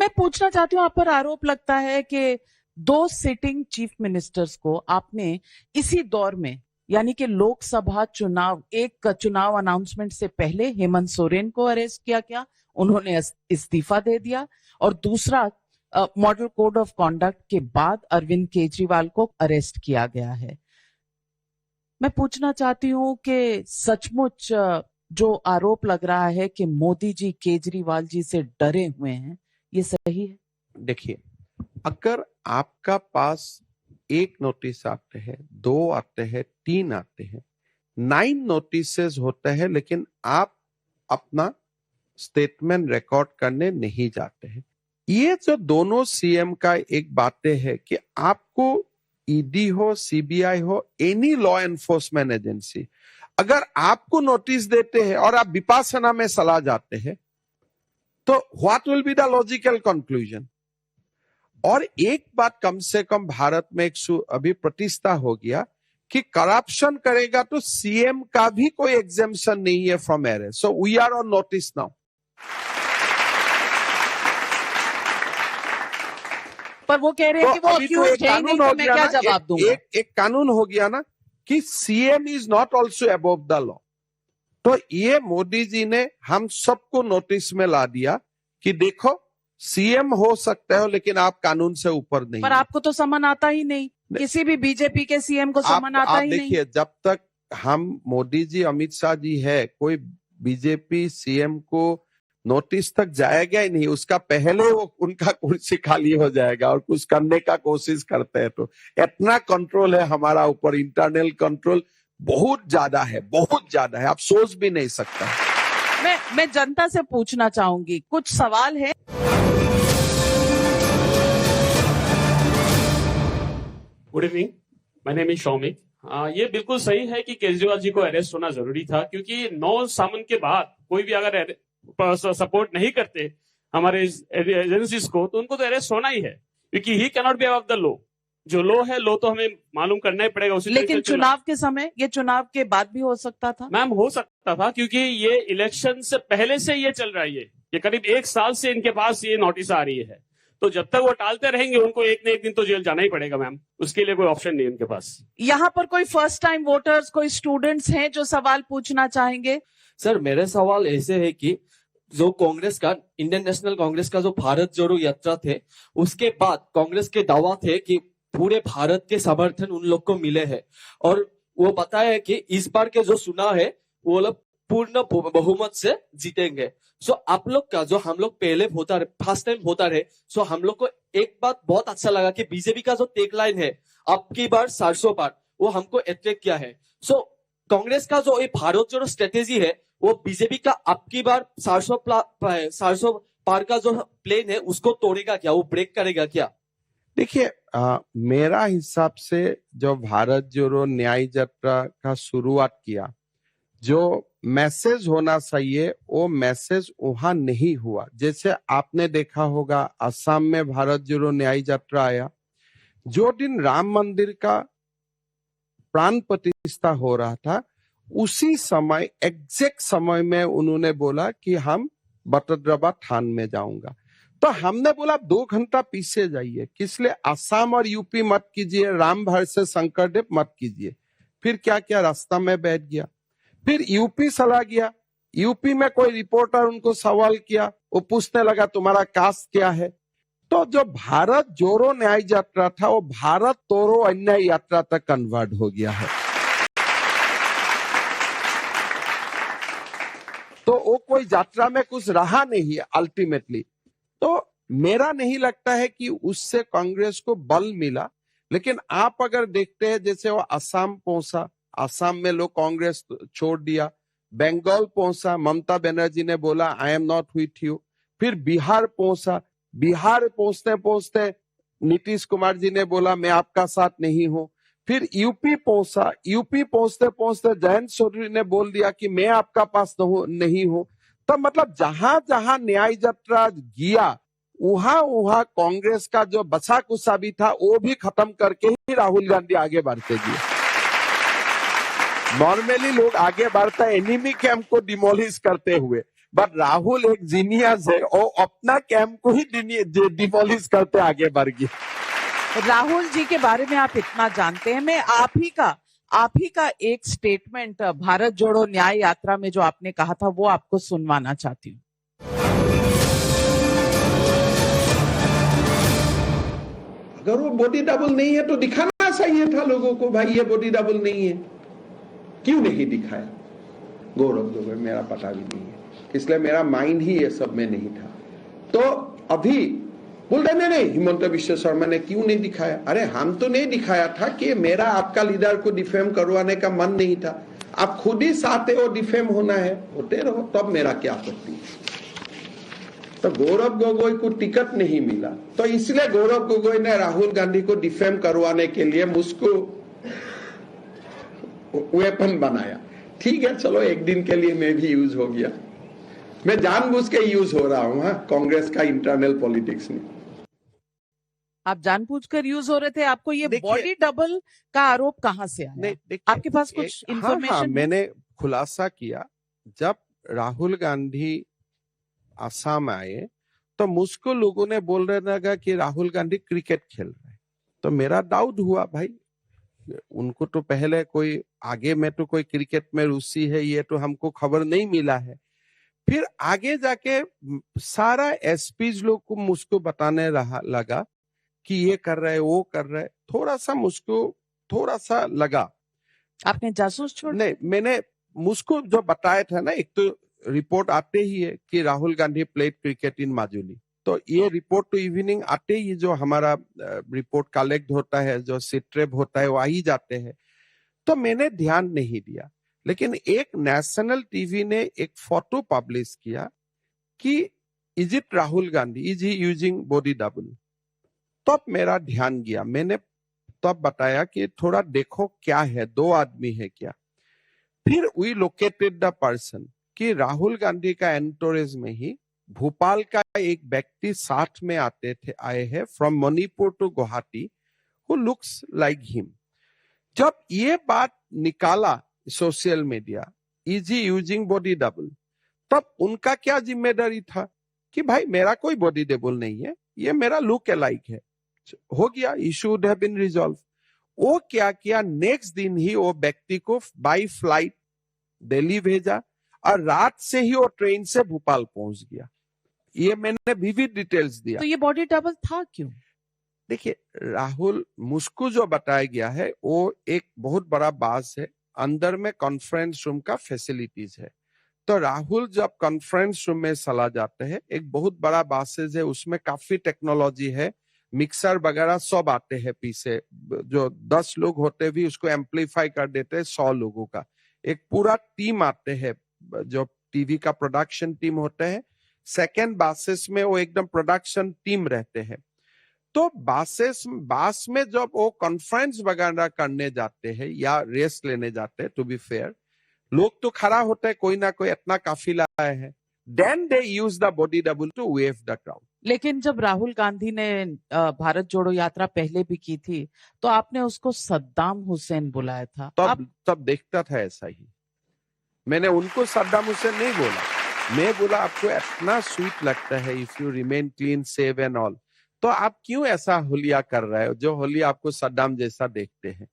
मैं पूछना चाहती हूँ, आप पर आरोप लगता है कि 2 सिटिंग चीफ मिनिस्टर्स को आपने इसी दौर में, यानी कि लोकसभा चुनाव, एक चुनाव अनाउंसमेंट से पहले हेमंत सोरेन को अरेस्ट किया गया, उन्होंने इस्तीफा दे दिया, और दूसरा मॉडल कोड ऑफ कॉन्डक्ट के बाद अरविंद केजरीवाल को अरेस्ट किया गया है। मैं पूछना चाहती हूँ कि सचमुच जो आरोप लग रहा है कि मोदी जी केजरीवाल जी से डरे हुए हैं, ये सही है? देखिए, अगर आपका पास 1 नोटिस आते हैं, 2 आते हैं, 3 आते हैं, 9 नोटिसेस होते हैं, लेकिन आप अपना स्टेटमेंट रिकॉर्ड करने नहीं जाते हैं। ये जो दोनों सीएम का एक बातें है कि आपको ईडी हो, सीबीआई हो, एनी लॉ एनफोर्समेंट एजेंसी अगर आपको नोटिस देते हैं और आप विपासना में चला जाते हैं, तो what will be the logical conclusion? और एक बात कम से कम भारत में अभी प्रतिष्ठा हो गया कि करप्शन करेगा तो सीएम का भी कोई एग्जेम्पशन नहीं है from arrest. So we are on notice now. पर वो कह रहे हैं कि वो अक्यूज्ड है नहीं, तो मैं क्या जवाब दूंगा? एक कानून हो गया ना कि CM is not also above the law. तो ये मोदी जी ने हम सबको नोटिस में ला दिया कि देखो, सीएम हो सकते हो लेकिन आप कानून से ऊपर नहीं। पर आपको तो समन आता ही नहीं, किसी भी बीजेपी के सीएम को समन आता ही नहीं। देखिए, जब तक हम मोदी जी, अमित शाह जी है, कोई बीजेपी सीएम को नोटिस तक जाएगा ही नहीं, उसका पहले वो उनका कुर्सी खाली हो जाएगा और कुछ करने का कोशिश करते हैं। तो इतना कंट्रोल है हमारा ऊपर, इंटरनल कंट्रोल बहुत ज्यादा है, बहुत ज्यादा है, आप सोच भी नहीं सकता। मैं जनता से पूछना चाहूंगी, कुछ सवाल है? Good evening, my name is Shoumik. ये बिल्कुल सही है कि केजरीवाल जी को अरेस्ट होना जरूरी था, क्योंकि 9 सावन के बाद कोई भी अगर सपोर्ट नहीं करते हमारे एजेंसीज को, तो उनको तो अरेस्ट होना ही है, क्योंकि he can not be above the law. जो लॉ है, लॉ तो हमें मालूम करना ही पड़ेगा। उसी लेकिन चुनाव के समय, ये चुनाव के बाद भी हो सकता था मैम, हो सकता था, क्योंकि ये इलेक्शन से पहले से ये चल रहा है। ये करीब 1 साल से इनके पास ये नोटिस आ रही है, तो जब तक वो टालते रहेंगे उनको एक न एक दिन तो जेल जाना ही पड़ेगा मैम, उसके लिए कोई ऑप्शन नहीं उनके पास। यहाँ पर कोई फर्स्ट टाइम वोटर्स, कोई स्टूडेंट्स हैं जो सवाल पूछना चाहेंगे? सर, मेरे सवाल ऐसे है कि जो कांग्रेस का, इंडियन नेशनल कांग्रेस का जो भारत जोड़ो यात्रा थे, उसके बाद कांग्रेस के दावा थे कि पूरे भारत के समर्थन उन लोग को मिले हैं, और वो बताया कि इस बार के जो चुनाव है वो लोग पूर्ण बहुमत से जीतेंगे। सो आप लोग का जो, हम लोग पहले वोटर, फर्स्ट टाइम वोटर है, सो हम लोग को एक बात बहुत अच्छा लगा कि बीजेपी का जो टैगलाइन है, अब की बार 400 पार, वो हमको अट्रैक्ट किया है। सो कांग्रेस का जो ये भारत जोड़ो स्ट्रेटेजी है, वो बीजेपी का अब की बार 400 पार का जो प्लेन है उसको तोड़ेगा क्या, वो ब्रेक करेगा क्या? देखिए, मेरा हिसाब से जो भारत जोड़ो न्याय यात्रा का शुरुआत किया, जो मैसेज होना चाहिए वो मैसेज वहां नहीं हुआ। जैसे आपने देखा होगा, असम में भारत जोड़ो न्याय यात्रा आया, जो दिन राम मंदिर का प्राण प्रतिष्ठा हो रहा था, उसी समय, एग्जैक्ट समय में उन्होंने बोला कि हम बटद्रवा थान में जाऊंगा। तो हमने बोला 2 घंटा पीछे जाइए, किस लिए? असम और यूपी मत कीजिए, राम वर्सेस शंकरदेव मत कीजिए। फिर क्या क्या, रास्ता में बैठ गया, फिर यूपी चला गया। यूपी में कोई रिपोर्टर उनको सवाल किया, वो पूछने लगा तुम्हारा कास्ट क्या है। तो जो भारत जोड़ो न्याय यात्रा था, वो भारत तोड़ो अन्याय यात्रा तक कन्वर्ट हो गया है। तो वो कोई यात्रा में कुछ रहा नहीं है अल्टीमेटली। तो मेरा नहीं लगता है कि उससे कांग्रेस को बल मिला। लेकिन आप अगर देखते हैं, जैसे वो असम पहुंचा, असम में लोग कांग्रेस छोड़ दिया, बंगाल पहुंचा, ममता बनर्जी ने बोला I am not with you. फिर बिहार पहुंचा, बिहार पहुंचते पहुंचते नीतीश कुमार जी ने बोला मैं आपका साथ नहीं हूं। फिर यूपी पहुंचा, यूपी पहुंचते पहुंचते जयंत चौधरी ने बोल दिया कि मैं आपका पास नहीं हूं। तो मतलब जहां जहां न्याय यात्रा गया, वहां कांग्रेस का जो बचा कुचा भी था वो भी खत्म करके ही राहुल गांधी आगे बढ़ते गए। नॉर्मली लोग आगे बढ़ता है एनिमी कैंप को डिमोलिश करते हुए, बट राहुल एक जीनियस है, वो अपना कैंप को ही डिमोलिश करते आगे बढ़ गया। राहुल जी के बारे में आप इतना जानते हैं, मैं आप ही का एक स्टेटमेंट भारत जोड़ो न्याय यात्रा में जो आपने कहा था वो आपको सुनवाना चाहती हूँ। अगर वो बॉडी डबल नहीं है तो दिखाना चाहिए था लोगों को, भाई ये बॉडी डबल नहीं है। क्यों नहीं दिखाया? गौरव गोगोई मेरा पता भी नहीं है, इसलिए मेरा माइंड ही ये सब में नहीं था। तो अभी बोल रहे नहीं हिमंत बिश्व शर्मा ने क्यों नहीं दिखाया? अरे हम तो नहीं दिखाया था कि मेरा आपका लीडर को डिफेम करवाने का मन नहीं था। आप खुद ही चाहते हो डिफेम होना है, होते रहो, तब मेरा क्या आपत्ति है। तो गौरव गोगोई को टिकट नहीं मिला, तो इसलिए गौरव गोगोई ने राहुल गांधी को डिफेम करवाने के लिए मुझको वेपन बनाया। ठीक है, चलो एक दिन के लिए मैं भी यूज हो गया। मैं जानबूझ के यूज हो रहा हूं कांग्रेस का इंटरनल पॉलिटिक्स में। आप जानबूझकर यूज हो रहे थे? आपको ये बॉडी डबल का आरोप कहां से आया? आपके पास कुछ इंफॉर्मेशन? हाँ, मैंने खुलासा किया, जब राहुल गांधी आसाम आए तो मुझको लोगों ने बोल रहे लगा कि राहुल गांधी क्रिकेट खेल रहे हैं। तो मेरा डाउट हुआ, भाई उनको तो पहले कोई आगे में तो कोई क्रिकेट में रुचि है, ये तो हमको खबर नहीं मिला है। फिर आगे जाके सारा एसपीज लोग को मुझको बताने लगा कि ये कर रहे वो कर रहे। थोड़ा सा लगा। आपने जासूस छोड़? नहीं, मुझको जो बताया था ना, एक तो रिपोर्ट आते ही है कि Rahul Gandhi played cricket in Majuli, तो ये रिपोर्ट तो इवनिंग आते ही जो हमारा रिपोर्ट कलेक्ट होता है, जो सिट्रेप होता है, वो आ ही जाते हैं। तो मैंने ध्यान नहीं दिया, लेकिन एक नेशनल टीवी ने एक फोटो पब्लिश किया कि is it Rahul Gandhi, is he using body double. तब मेरा ध्यान गया, मैंने तब बताया कि थोड़ा देखो क्या है, दो आदमी है क्या। फिर वी लोकेटेड द पर्सन कि राहुल गांधी का एंटोरेज में ही भोपाल का एक व्यक्ति साथ में आए हैं from Manipur to Guwahati, who looks like him. जब ये बात निकाला social media, is he using body double, तब उनका क्या जिम्मेदारी था कि भाई मेरा कोई बॉडी डबल नहीं है, ये मेरा लुक अलाइक है। हो गया, issue would have been resolve. वो क्या किया, नेक्स्ट दिन ही वो व्यक्ति को बाय फ्लाइट दिल्ली भेजा और रात से ही वो ट्रेन से भोपाल पहुंच गया। ये मैंने विविध डिटेल्स दिया। तो ये बॉडी डबल था क्यों? देखिए, राहुल, मुझको जो बताया गया है वो एक बहुत बड़ा बास है, अंदर में कॉन्फ्रेंस रूम का फैसिलिटीज है। तो राहुल जब कॉन्फ्रेंस रूम में चला जाते हैं, एक बहुत बड़ा बासेज है, उसमें काफी टेक्नोलॉजी है, मिक्सर वगैरह सब आते हैं पीछे, जो 10 लोग होते भी उसको एम्पलीफाई कर देते हैं 100 लोगों का। एक पूरा टीम आते हैं, जो टीवी का प्रोडक्शन टीम होते हैं। सेकेंड बासेस में वो एकदम प्रोडक्शन टीम रहते हैं। तो बास में जब वो कॉन्फ्रेंस वगैरह करने जाते हैं या रेस्ट लेने जाते हैं, टू बी फेयर, लोग तो खड़ा होते हैं, कोई ना कोई इतना काफिला है, then they use the body double to wave the crowd. लेकिन जब राहुल गांधी ने भारत जोड़ो यात्रा पहले भी की थी, तो आपने उसको सद्दाम हुसैन बुलाया था। तब देखता था ऐसा ही। मैंने उनको सद्दाम हुसैन नहीं बोला, मैं बोला आपको इतना स्वीट लगता है if you remain clean, save and all, तो आप क्यों ऐसा होलिया कर रहे हो, जो होलिया आपको सद्दाम जैसा देखते हैं।